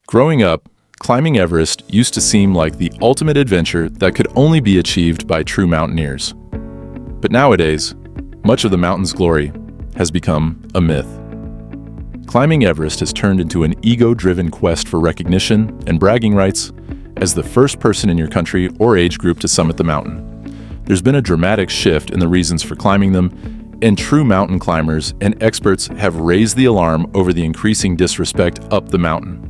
Growing up, climbing Everest used to seem like the ultimate adventure that could only be achieved by true mountaineers. But nowadays, much of the mountain's glory has become a myth. Climbing Everest has turned into an ego-driven quest for recognition and bragging rights as the first person in your country or age group to summit the mountain. There's been a dramatic shift in the reasons for climbing them, and true mountain climbers and experts have raised the alarm over the increasing disrespect up the mountain.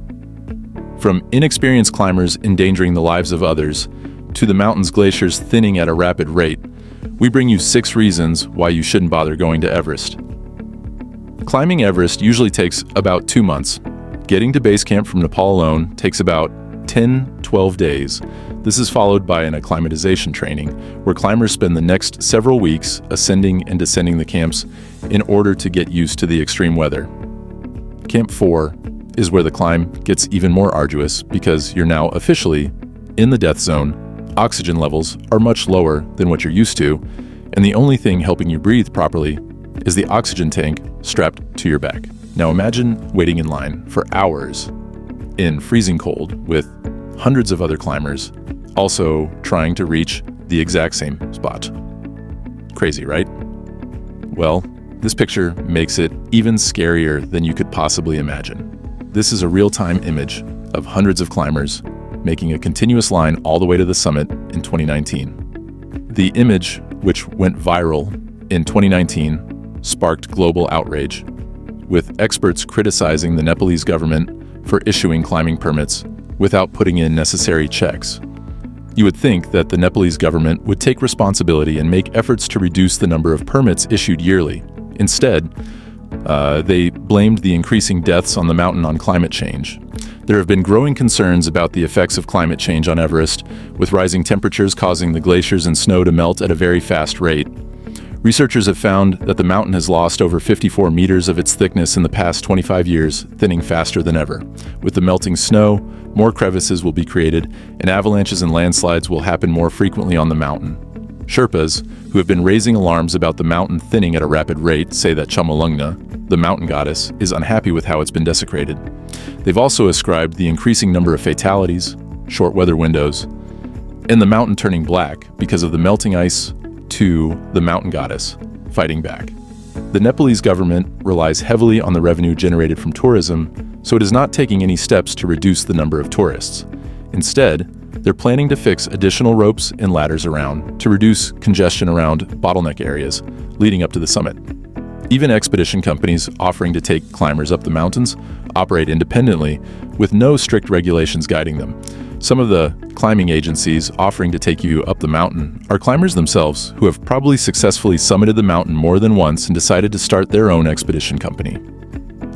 From inexperienced climbers endangering the lives of others, to the mountain's glaciers thinning at a rapid rate, we bring you 6 reasons why you shouldn't bother going to Everest. Climbing Everest usually takes about 2 months. Getting to base camp from Nepal alone takes about 10-12 days. This is followed by an acclimatization training, where climbers spend the next several weeks ascending and descending the camps in order to get used to the extreme weather. Camp 4 is where the climb gets even more arduous because you're now officially in the death zone. Oxygen levels are much lower than what you're used to, and the only thing helping you breathe properly is the oxygen tank strapped to your back. Now imagine waiting in line for hours in freezing cold with hundreds of other climbers also trying to reach the exact same spot. Crazy, right? Well, this picture makes it even scarier than you could possibly imagine. This is a real-time image of hundreds of climbers making a continuous line all the way to the summit in 2019. The image, which went viral in 2019, sparked global outrage, with experts criticizing the Nepalese government for issuing climbing permits without putting in necessary checks. You would think that the Nepalese government would take responsibility and make efforts to reduce the number of permits issued yearly. Instead, they blamed the increasing deaths on the mountain on climate change. There have been growing concerns about the effects of climate change on Everest, with rising temperatures causing the glaciers and snow to melt at a very fast rate. Researchers have found that the mountain has lost over 54 meters of its thickness in the past 25 years, thinning faster than ever. With the melting snow, more crevices will be created, and avalanches and landslides will happen more frequently on the mountain. Sherpas, who have been raising alarms about the mountain thinning at a rapid rate, say that Chamolungna, the mountain goddess, is unhappy with how it's been desecrated. They've also ascribed the increasing number of fatalities, short weather windows, and the mountain turning black because of the melting ice to the mountain goddess fighting back. The Nepalese government relies heavily on the revenue generated from tourism, so it is not taking any steps to reduce the number of tourists. Instead, they're planning to fix additional ropes and ladders around to reduce congestion around bottleneck areas leading up to the summit. Even expedition companies offering to take climbers up the mountains operate independently with no strict regulations guiding them. Some of the climbing agencies offering to take you up the mountain are climbers themselves who have probably successfully summited the mountain more than once and decided to start their own expedition company.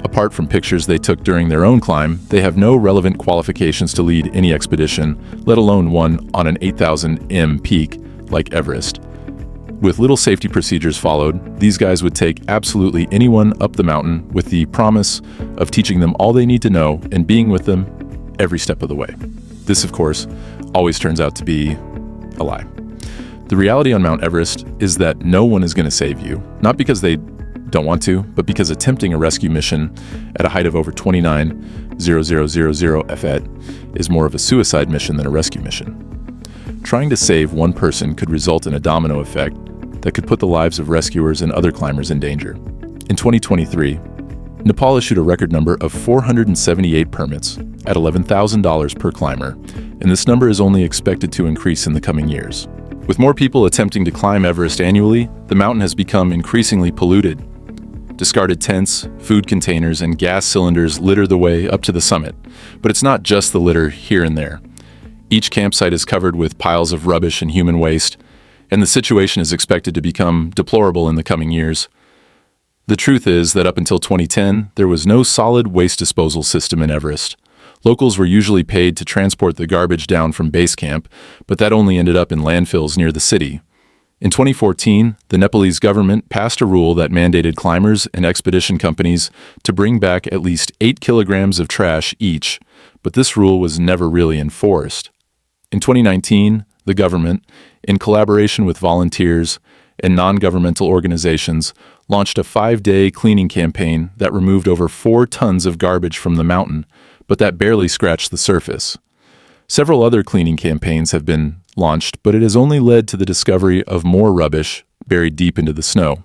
Apart from pictures they took during their own climb, they have no relevant qualifications to lead any expedition, let alone one on an 8,000 m peak like Everest. With little safety procedures followed, these guys would take absolutely anyone up the mountain with the promise of teaching them all they need to know and being with them every step of the way. This, of course, always turns out to be a lie. The reality on Mount Everest is that no one is going to save you, not because they don't want to, but because attempting a rescue mission at a height of over 29,000 feet is more of a suicide mission than a rescue mission. Trying to save one person could result in a domino effect that could put the lives of rescuers and other climbers in danger. In 2023, Nepal issued a record number of 478 permits at $11,000 per climber, and this number is only expected to increase in the coming years. With more people attempting to climb Everest annually, the mountain has become increasingly polluted. Discarded tents, food containers, and gas cylinders litter the way up to the summit. But it's not just the litter here and there. Each campsite is covered with piles of rubbish and human waste, and the situation is expected to become deplorable in the coming years. The truth is that up until 2010, there was no solid waste disposal system in Everest. Locals were usually paid to transport the garbage down from base camp, but that only ended up in landfills near the city. In 2014, the Nepalese government passed a rule that mandated climbers and expedition companies to bring back at least 8 kilograms of trash each, but this rule was never really enforced. In 2019, the government, in collaboration with volunteers and non-governmental organizations, launched a 5-day cleaning campaign that removed over 4 tons of garbage from the mountain, but that barely scratched the surface. Several other cleaning campaigns have been launched, but it has only led to the discovery of more rubbish buried deep into the snow.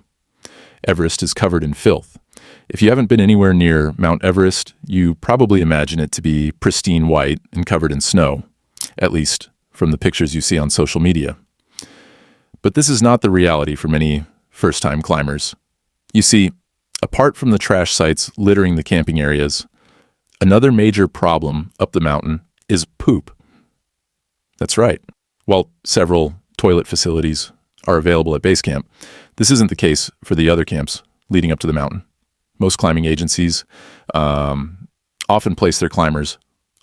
Everest is covered in filth. If you haven't been anywhere near Mount Everest, you probably imagine it to be pristine white and covered in snow, at least from the pictures you see on social media. But this is not the reality for many first-time climbers. You see, apart from the trash sites littering the camping areas, another major problem up the mountain is poop. That's right. While several toilet facilities are available at base camp, this isn't the case for the other camps leading up to the mountain. Most climbing agencies often place their climbers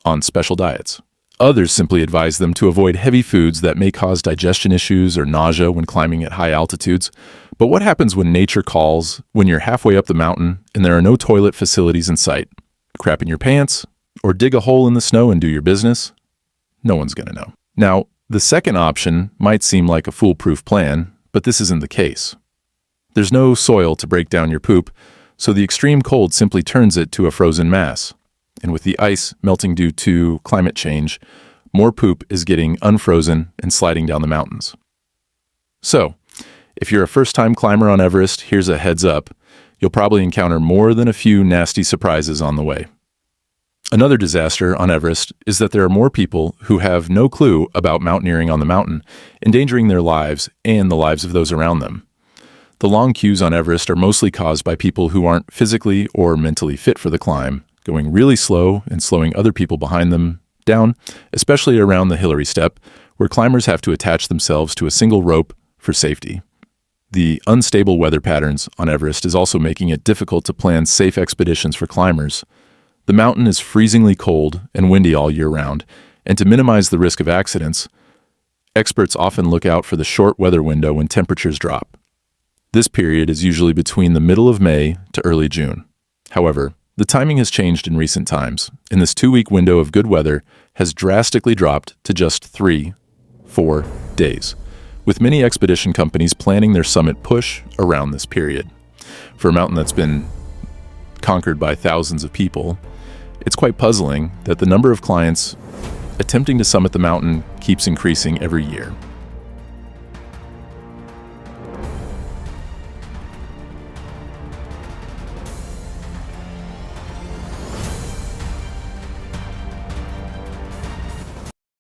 on special diets. Others simply advise them to avoid heavy foods that may cause digestion issues or nausea when climbing at high altitudes. But what happens when nature calls, when you're halfway up the mountain and there are no toilet facilities in sight? Crap in your pants? Or dig a hole in the snow and do your business? No one's going to know. Now, the second option might seem like a foolproof plan, but this isn't the case. There's no soil to break down your poop, so the extreme cold simply turns it to a frozen mass. And with the ice melting due to climate change, more poop is getting unfrozen and sliding down the mountains. So, if you're a first-time climber on Everest, here's a heads up. You'll probably encounter more than a few nasty surprises on the way. Another disaster on Everest is that there are more people who have no clue about mountaineering on the mountain, endangering their lives and the lives of those around them. The long queues on Everest are mostly caused by people who aren't physically or mentally fit for the climb, going really slow and slowing other people behind them down, especially around the Hillary Step, where climbers have to attach themselves to a single rope for safety. The unstable weather patterns on Everest is also making it difficult to plan safe expeditions for climbers. The mountain is freezingly cold and windy all year round, and to minimize the risk of accidents, experts often look out for the short weather window when temperatures drop. This period is usually between the middle of May to early June. However, the timing has changed in recent times, and this 2-week window of good weather has drastically dropped to just 3-4 days, with many expedition companies planning their summit push around this period. For a mountain that's been conquered by thousands of people, it's quite puzzling that the number of clients attempting to summit the mountain keeps increasing every year.